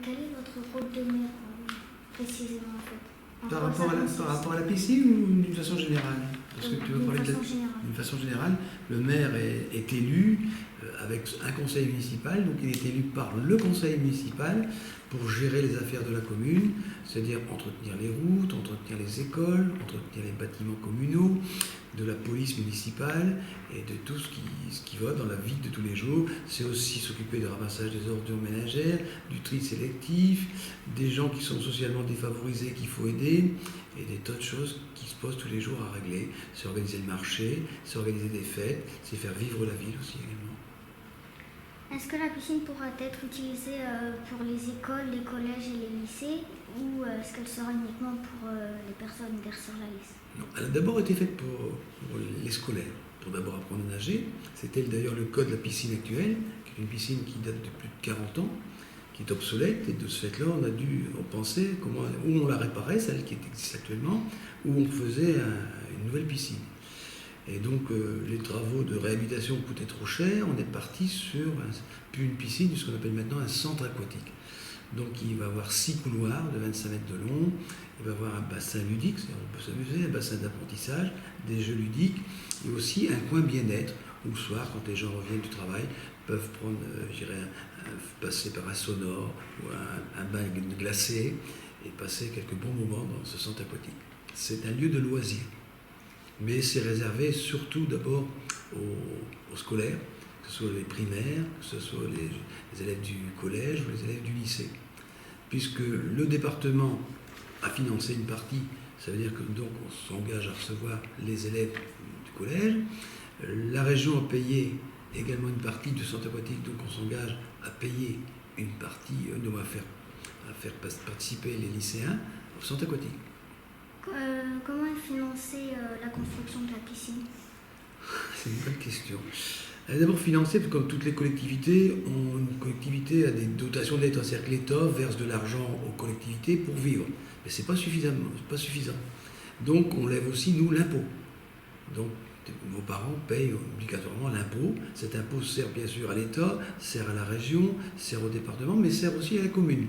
Quel est votre rôle de maire précisément en fait? Par rapport à la piscine ou d'une façon générale? Parce que tu veux parler d'une façon générale. Le maire est élu avec un conseil municipal, donc il est élu par le conseil municipal pour gérer les affaires de la commune, c'est-à-dire entretenir les routes, entretenir les écoles, entretenir les bâtiments communaux, de la police municipale et de tout ce qui va dans la vie de tous les jours. C'est aussi s'occuper du ramassage des ordures ménagères, du tri sélectif, des gens qui sont socialement défavorisés qu'il faut aider, et des tas de choses qui se posent tous les jours à régler. C'est organiser le marché, c'est organiser des fêtes, c'est faire vivre la ville aussi également. Est-ce que la piscine pourra être utilisée pour les écoles, les collèges et les lycées, ou est-ce qu'elle sera uniquement pour les personnes derrière sur la liste? Non, elle a d'abord été faite pour les scolaires, pour d'abord apprendre à nager. C'était d'ailleurs le cas de la piscine actuelle, qui est une piscine qui date de plus de 40 ans, qui est obsolète, et de ce fait-là, on a dû penser où on la réparait, celle qui existe actuellement, où on faisait une nouvelle piscine. Et donc les travaux de réhabilitation coûtaient trop cher, on est parti sur plus une piscine, ce qu'on appelle maintenant un centre aquatique. Donc il va avoir 6 couloirs de 25 mètres de long, il va avoir un bassin ludique, c'est-à-dire on peut s'amuser, un bassin d'apprentissage, des jeux ludiques, et aussi un coin bien-être, où le soir, quand les gens reviennent du travail, peuvent prendre, passer par un sonore ou un bain glacé, et passer quelques bons moments dans ce centre aquatique. C'est un lieu de loisir. Mais c'est réservé surtout d'abord aux scolaires, que ce soit les primaires, que ce soit les élèves du collège ou les élèves du lycée. Puisque le département a financé une partie, ça veut dire que donc on s'engage à recevoir les élèves du collège. La région a payé également une partie du centre aquatique, donc on s'engage à payer une partie, à faire participer les lycéens au centre aquatique. Comment est financée la construction de la piscine? C'est une bonne question. Elle est d'abord financée, comme toutes les collectivités, une collectivité a des dotations de l'État, c'est-à-dire que l'État verse de l'argent aux collectivités pour vivre. Mais ce n'est pas suffisant. Donc on lève aussi, nous, l'impôt. Donc vos parents payent obligatoirement l'impôt. Cet impôt sert bien sûr à l'État, sert à la région, sert au département, mais sert aussi à la commune.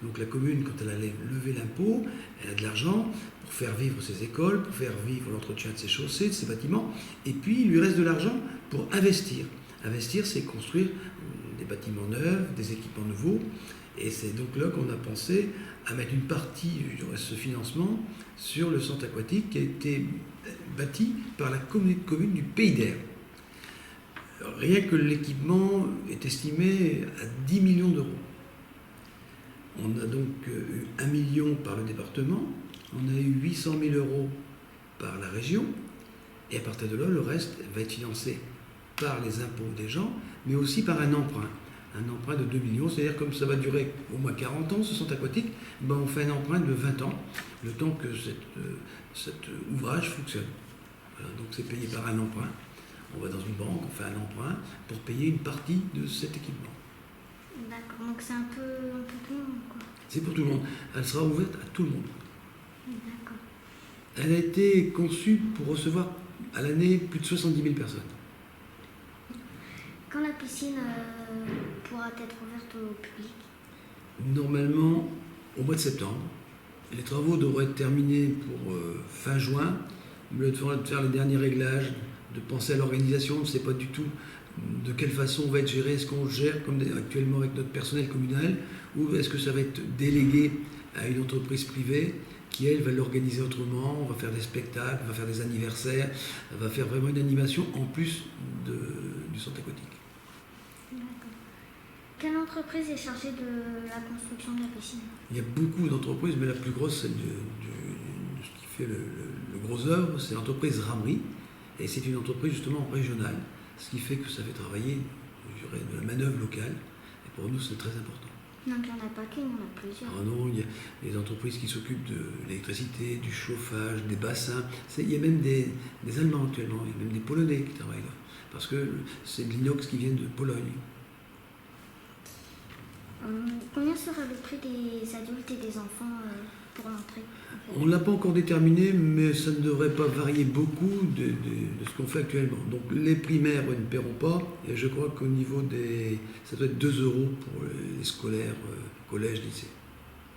Donc la commune, quand elle a levé l'impôt, elle a de l'argent pour faire vivre ses écoles, pour faire vivre l'entretien de ses chaussées, de ses bâtiments, et puis il lui reste de l'argent pour investir. Investir, c'est construire des bâtiments neufs, des équipements nouveaux, et c'est donc là qu'on a pensé à mettre une partie de ce financement sur le centre aquatique qui a été bâti par la commune du Pays d'Air. Rien que l'équipement est estimé à 10 millions d'euros. On a donc eu 1 million par le département, on a eu 800 000 euros par la région, et à partir de là, le reste va être financé par les impôts des gens, mais aussi par un emprunt de 2 millions, c'est-à-dire comme ça va durer au moins 40 ans, ce centre aquatique, ben on fait un emprunt de 20 ans, le temps que cet ouvrage fonctionne. Voilà, donc c'est payé par un emprunt. On va dans une banque, on fait un emprunt pour payer une partie de cet équipement. D'accord, donc c'est un peu tout le monde, quoi. C'est pour tout le monde. Elle sera ouverte à tout le monde. D'accord. Elle a été conçue pour recevoir à l'année plus de 70 000 personnes. Quand la piscine pourra être ouverte au public? Normalement, au mois de septembre. Les travaux devraient être terminés pour fin juin. Le temps de faire les derniers réglages, de penser à l'organisation, on ne sait pas du tout de quelle façon on va être géré. Est-ce qu'on gère comme actuellement avec notre personnel communal, ou est-ce que ça va être délégué à une entreprise privée qui, elle, va l'organiser autrement? On va faire des spectacles, on va faire des anniversaires, on va faire vraiment une animation en plus du centre aquatique. D'accord. Quelle entreprise est chargée de la construction de la piscine? Il y a beaucoup d'entreprises, mais la plus grosse, celle de ce qui fait le gros œuvre, c'est l'entreprise Ramri, et c'est une entreprise justement régionale, ce qui fait que ça fait travailler, je dirais, de la manœuvre locale, et pour nous c'est très important. Donc il n'y en a pas qu'une, il y en a plusieurs. Ah non, il y a les entreprises qui s'occupent de l'électricité, du chauffage, des bassins. Il y a même des Allemands actuellement, il y a même des Polonais qui travaillent là, parce que c'est de l'inox qui vient de Pologne. Combien sera le prix des adultes et des enfants pour l'entrée en fait. On ne l'a pas encore déterminé, mais ça ne devrait pas varier beaucoup de ce qu'on fait actuellement. Donc les primaires ne paieront pas, et je crois qu'au niveau des... ça doit être 2 euros pour les scolaires, collège, lycée.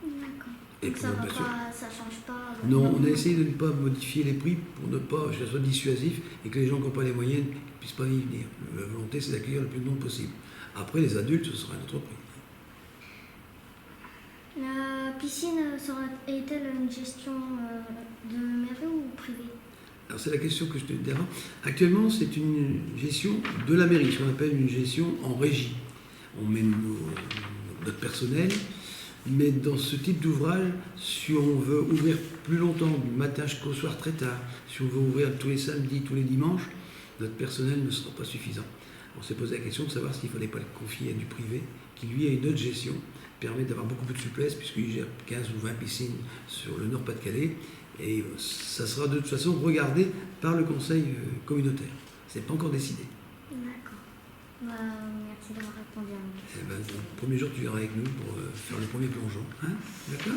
D'accord. Et Donc ça pour, va bien sûr. pas, ça change pas. Non, on a essayé de ne pas modifier les prix pour ne pas que ça soit dissuasif et que les gens qui n'ont pas les moyens ne puissent pas y venir. La volonté, c'est d'accueillir le plus de monde possible. Après, les adultes, ce sera un autre prix. La piscine est-elle une gestion de mairie ou privée? Alors c'est la question que je te dis avant. Actuellement, c'est une gestion de la mairie, ce qu'on appelle une gestion en régie. On met notre personnel, mais dans ce type d'ouvrage, si on veut ouvrir plus longtemps, du matin jusqu'au soir très tard, si on veut ouvrir tous les samedis, tous les dimanches, notre personnel ne sera pas suffisant. On s'est posé la question de savoir s'il ne fallait pas le confier à du privé, qui lui a une autre gestion, permet d'avoir beaucoup plus de souplesse, puisqu'il gère 15 ou 20 piscines sur le Nord-Pas-de-Calais. Et ça sera de toute façon regardé par le conseil communautaire. Ce n'est pas encore décidé. D'accord. Merci d'avoir répondu à moi. Eh ben, le premier jour, tu viendras avec nous pour faire le premier plongeon. Hein, d'accord?